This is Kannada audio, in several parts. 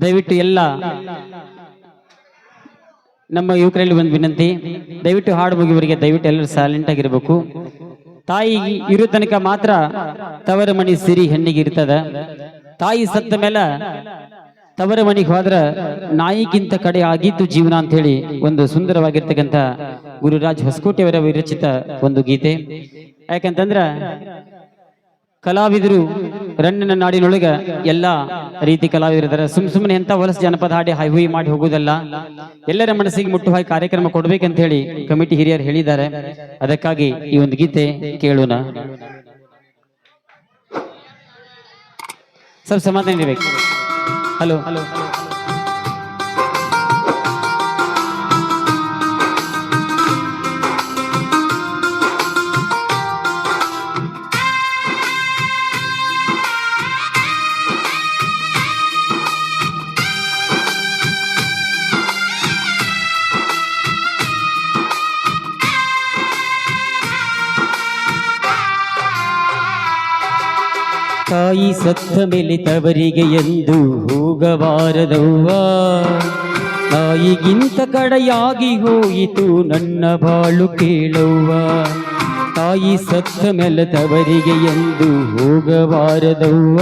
ದಯವಿಟ್ಟು ಎಲ್ಲ ನಮ್ಮ ಯುವಕರಲ್ಲಿ ಒಂದು ವಿನಂತಿ, ದಯವಿಟ್ಟು ಹಾಡು ಮುಗಿಯುವವರೆಗೆ ದಯವಿಟ್ಟು ಎಲ್ಲರೂ ಸೈಲೆಂಟ್ ಆಗಿರಬೇಕು. ತಾಯಿ ಇರೋ ತನಕ ಮಾತ್ರ ತವರ ಮಣಿ ಸಿರಿ ಹೆಣ್ಣಿಗೆ ಇರ್ತದ. ತಾಯಿ ಸತ್ತ ಮೇಲೆ ತವರ ಮಣಿಗೆ ಹೋದ್ರ ನಾಯಿಗಿಂತ ಕಡೆ ಆಗಿತ್ತು ಜೀವನ ಅಂತ ಹೇಳಿ ಒಂದು ಸುಂದರವಾಗಿರ್ತಕ್ಕಂಥ ಗುರುರಾಜ್ ಹೊಸಕೋಟೆ ಅವರ ವಿರಚಿತ ಒಂದು ಗೀತೆ. ಯಾಕಂತಂದ್ರ ಕಲಾವಿದರು ರಣ್ಣನ ನಾಡಿನೊಳಗ ಎಲ್ಲಾ ರೀತಿ ಕಲಾವಿದರಿದ್ದಾರೆ. ಸುಮ್ಮನೆ ಎಂತ ಹೊಲಸ ಜನಪದ ಹಾಡಿ ಹೈ ಮಾಡಿ ಹೋಗುದಲ್ಲ, ಎಲ್ಲರ ಮನಸ್ಸಿಗೆ ಮುಟ್ಟು ಹಾಕಿ ಕಾರ್ಯಕ್ರಮ ಕೊಡ್ಬೇಕಂತ ಹೇಳಿ ಕಮಿಟಿ ಹಿರಿಯರು ಹೇಳಿದ್ದಾರೆ. ಅದಕ್ಕಾಗಿ ಈ ಒಂದು ಗೀತೆ ಕೇಳೋಣ. ಸ್ವಲ್ಪ ಸಮಾಧಾನ ಇರಬೇಕು. ಹಲೋ ಹಲೋ ತಾಯಿ ಸತ್ತ ಮೇಲೆ ತವರಿಗೆ ಎಂದು ಹೋಗಬಾರದವ್ವ, ತಾಯಿಗಿಂತ ಕಡೆಯಾಗಿ ಹೋಯಿತು ನನ್ನ ಬಾಳು ಕೇಳವ್ವ. ತಾಯಿ ಸತ್ತ ಮೇಲೆ ತವರಿಗೆ ಎಂದು ಹೋಗಬಾರದವ್ವ,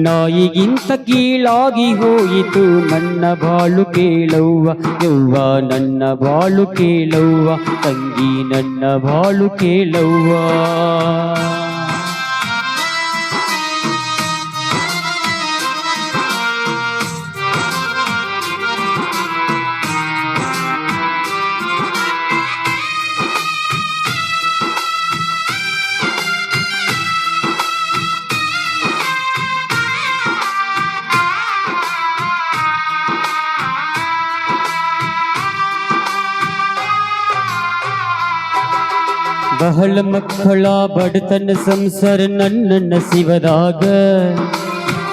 ನಾಯಿಗಿಂತ ಕೀಳಾಗಿ ಹೋಯಿತು ನನ್ನ ಬಾಳು ಕೇಳವ್ವ. ಯವ್ವ ನನ್ನ ಬಾಳು ಕೇಳವ್ವ, ತಂಗಿ ನನ್ನ ಬಾಳು ಕೇಳವ್ವ. ಬಹಳ ಮಕ್ಕಳ ಬಡತನ ಸಂಸಾರ ನನ್ನ ನಸಿವದಾಗ,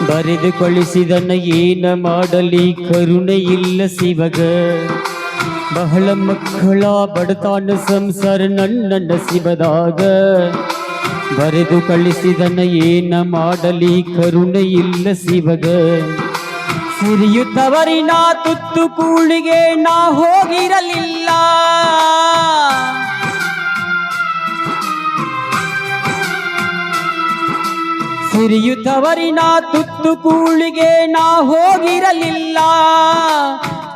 ಬರೆದು ಕಳಿಸಿದನ ಏನ ಮಾಡಲಿ ಕರುಣೆ ಇಲ್ಲ ಶಿವಗ. ಬಹಳ ಮಕ್ಕಳ ಬಡತನ ಸಂಸಾರ ನನ್ನ ನಸಿವದಾಗ, ಬರೆದು ಕಳಿಸಿದನ ಏನ ಮಾಡಲಿ ಕರುಣೆ ಇಲ್ಲ ಶಿವಗ. ಸಿರಿಯುತ್ತವರಿನ ತುತ್ತು ಕೂಳಿಗೆ ನಾ ಹೋಗಿರಲಿಲ್ಲ, ಸಿರಿಯುತ್ತವರಿನ ತುತ್ತು ಕೂಳಿಗೆ ನಾ ಹೋಗಿರಲಿಲ್ಲ.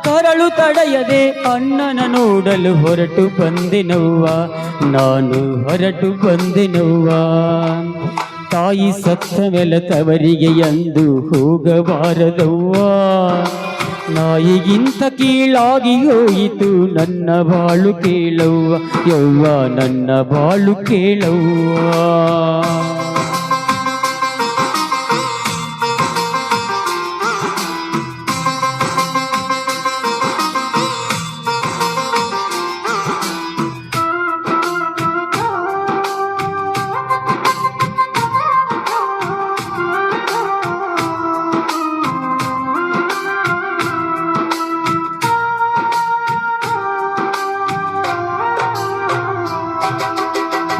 ಕರಳು ತಡೆಯದೆ ಅಣ್ಣನ ನೋಡಲು ಹೊರಟು ಬಂದೆನವ್ವ, ನಾನು ಹೊರಟು ಬಂದೆನವ್ವ. ತಾಯಿ ಸತ್ತ ಮೇಲೆ ತವರಿಗೆ ಎಂದು ಹೋಗಬಾರದವ್ವ, ನಾಯಿಗಿಂತ ಕೀಳಾಗಿ ಹೋಯಿತು ನನ್ನ ಬಾಳು ಕೇಳವ್ವ. ಯವ್ವ ನನ್ನ ಬಾಳು ಕೇಳವ್ವ.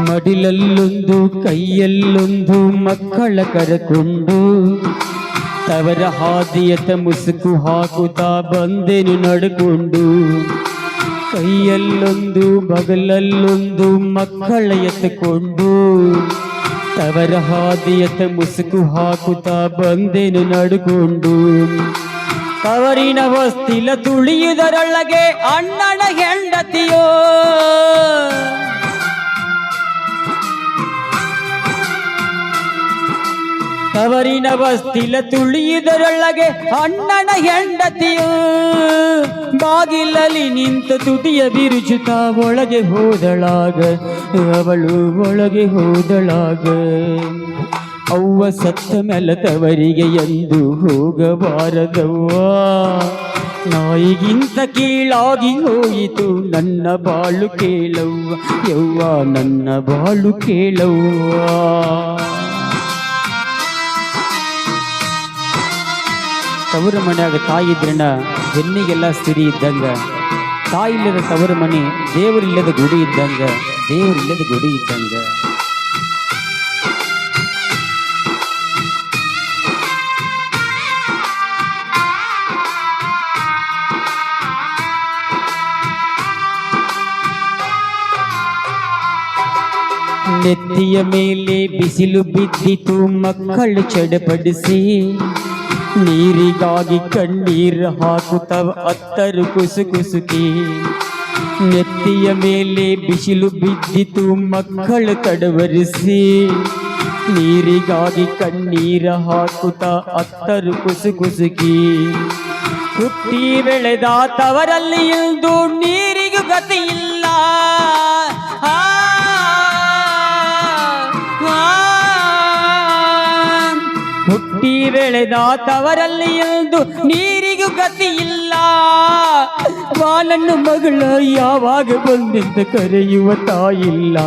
ಮಡಿಲಲ್ಲೊಂದು ಕೈಯಲ್ಲೊಂದು ಮಕ್ಕಳ ಕರಕೊಂಡು, ತವರ ಹಾದಿಯತ ಮುಸುಕು ಹಾಕುತ್ತಾ ಬಂದೆನು ನಡ್ಕೊಂಡು. ಕೈಯಲ್ಲೊಂದು ಬಗಲಲ್ಲೊಂದು ಮಕ್ಕಳ ಎತ್ತುಕೊಂಡು, ತವರ ಹಾದಿಯತ ಮುಸುಕು ಹಾಕುತ್ತಾ ಬಂದೆನು ನಡ್ಕೊಂಡು. ತವರಿನ ವಸ್ತಿಲ ತುಳಿಯುವುದರೊಳಗೆ ಅಣ್ಣನ ಹೆಂಡತಿಯೋ, ತವರಿನ ವಸ್ತಿಲ ತುಳಿಯುವುದರೊಳಗೆ ಅಣ್ಣನ ಹೆಂಡತಿಯು. ಬಾಗಿಲಲ್ಲಿ ನಿಂತ ತುಟಿಯ ಬಿರುಚುತ್ತ ಒಳಗೆ ಹೋದಳಾಗ, ಅವಳು ಒಳಗೆ ಹೋದಳಾಗ. ಅವ್ವ ಸತ್ತ ಮೇಲೆ ತವರಿಗೆ ಎಂದು ಹೋಗಬಾರದವ್ವ, ನಾಯಿಗಿಂತ ಕೀಳಾಗಿ ಹೋಯಿತು ನನ್ನ ಬಾಳು ಕೇಳವ್ವ. ಯವ್ವ ನನ್ನ ಬಾಳು ಕೇಳವ್ವ. ತವರು ಮನೆಯಾಗ ತಾಯಿ ಇದ್ರಣ್ಣ ಬೆನ್ನಿಗೆಲ್ಲ ಸಿರಿ ಇದ್ದಂಗ, ತಾಯಿಲ್ಲದ ತವರು ಮನೆ ದೇವರಿಲ್ಲದ ಗುಡಿ ಇದ್ದಂಗ, ದೇವರಿಲ್ಲದ ಗುಡಿ ಇದ್ದಂಗ. ನೆತ್ತಿಯ ಮೇಲೆ ಬಿಸಿಲು ಬಿದ್ದಿತು ಮಕ್ಕಳು ಚಡಪಡಿಸಿ ನೀರಿಗಾಗಿ ಕಣ್ಣೀರು ಹಾಕುತ್ತವ ಅತ್ತರು ಕುಸುಕುಸುಕಿ ನೆತ್ತಿಯ ಮೇಲೆ ಬಿಸಿಲು ಬಿದ್ದಿತು ಮಕ್ಕಳು ತಡವರಿಸಿ ನೀರಿಗಾಗಿ ಕಣ್ಣೀರ ಹಾಕುತ್ತ ಅತ್ತರು ಕುಸುಕುಸುಕಿ ಹುಟ್ಟಿ ಬೆಳೆದ ತವರಲ್ಲಿ ಇಲ್ದು ನೀರಿಗೂ ಗತಿ ಇಲ್ಲ ಹುಟ್ಟಿ ಬೆಳೆದ ತವರಲ್ಲಿ ಇಲ್ದು ನೀರಿಗೂ ಗತಿ ಇಲ್ಲ ಬಾಲನ್ನು ಮಗಳ ಯಾವಾಗ ಬಂದೆಂದು ಕರೆಯುವ ತಾಯಿಲ್ಲ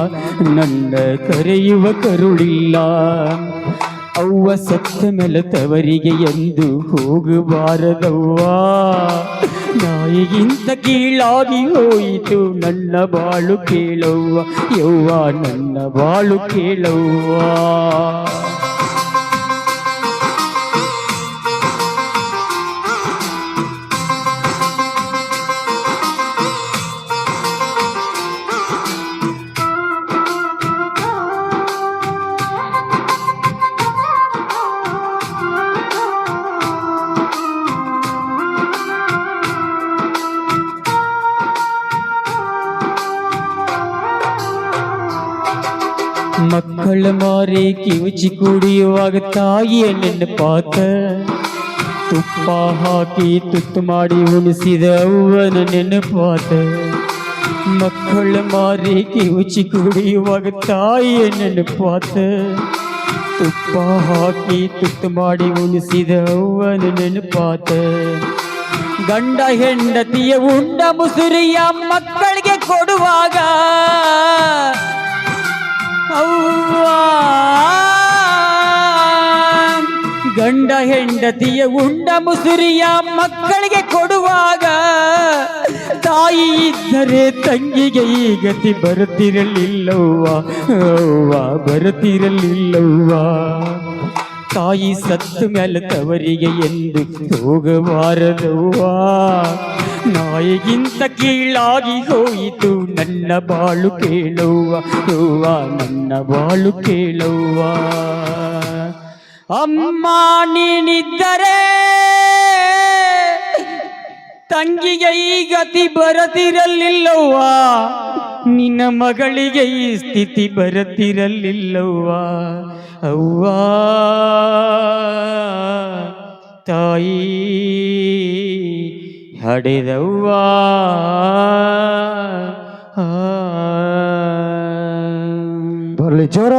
ನನ್ನ ಕರೆಯುವ ಕರುಳಿಲ್ಲ ಅವ್ವ ಸತ್ತ ಮೇಲೆ ತವರಿಗೆ ಎಂದು ಹೋಗಬಾರದವ್ವ ನಾಯಿಗಿಂತ ಕೀಳಾಗಿ ಹೋಯಿತು ನನ್ನ ಬಾಳು ಕೇಳವ್ವ ಯವ್ವ ನನ್ನ ಬಾಳು ಕೇಳವ್ವ ಮಕ್ಕಳ ಮಾರಿ ಕಿವುಚಿ ಕುಡಿಯುವಾಗ ತಾಯಿಯ ನೆನಪಾತ ತುಪ್ಪ ಹಾಕಿ ತುತ್ತು ಮಾಡಿ ಉಣಿಸಿದ ಅವ್ವನ ನೆನಪಾತ ಮಕ್ಕಳ ಮಾರಿ ಕಿವುಚಿ ಕುಡಿಯುವಾಗ ತಾಯಿಯ ನೆನಪಾತ ತುಪ್ಪ ಹಾಕಿ ತುತ್ತು ಮಾಡಿ ಉಣಿಸಿದ ಅವ್ವನ ನೆನಪಾತ ಗಂಡ ಹೆಂಡತಿಯ ಉಂಡ ಮುಸುರಿಯ ಮಕ್ಕಳಿಗೆ ಕೊಡುವಾಗ ಗಂಡ ಹೆಂಡತಿಯ ಉಂಡ ಮುಸುರಿಯ ಮಕ್ಕಳಿಗೆ ಕೊಡುವಾಗ ತಾಯಿ ಇದ್ದರೆ ತಂಗಿಗೆ ಈ ಗತಿ ಬರುತ್ತಿರಲಿಲ್ಲವ್ವ ಅವ್ವ ಬರುತ್ತಿರಲಿಲ್ಲವ್ವ ತಾಯಿ ಸತ್ತು ಮೇಲೆ ತವರಿಗೆ ಎಂದು ಹೋಗಬಾರದವ್ವ ನಾಯಿಗಿಂತ ಕೀಳಾಗಿ ಹೋಯಿತು ನನ್ನ ಬಾಳು ಕೇಳವ್ವ ಯವ್ವ ನನ್ನ ಬಾಳು ಕೇಳವ್ವ ಅಮ್ಮ ನೀನಿದ್ದರೆ ತಂಗಿಗೆ ಈ ಗತಿ ಬರತಿರಲಿಲ್ಲವ್ವ ನಿನ್ನ ಮಗಳಿಗೆ ಈ ಸ್ಥಿತಿ ಬರತಿರಲಿಲ್ಲವ್ವ ಅವ್ವ ತಾಯಿ ಹಡೆದವ್ವ ಬರಲಿ ಜೋರಾದ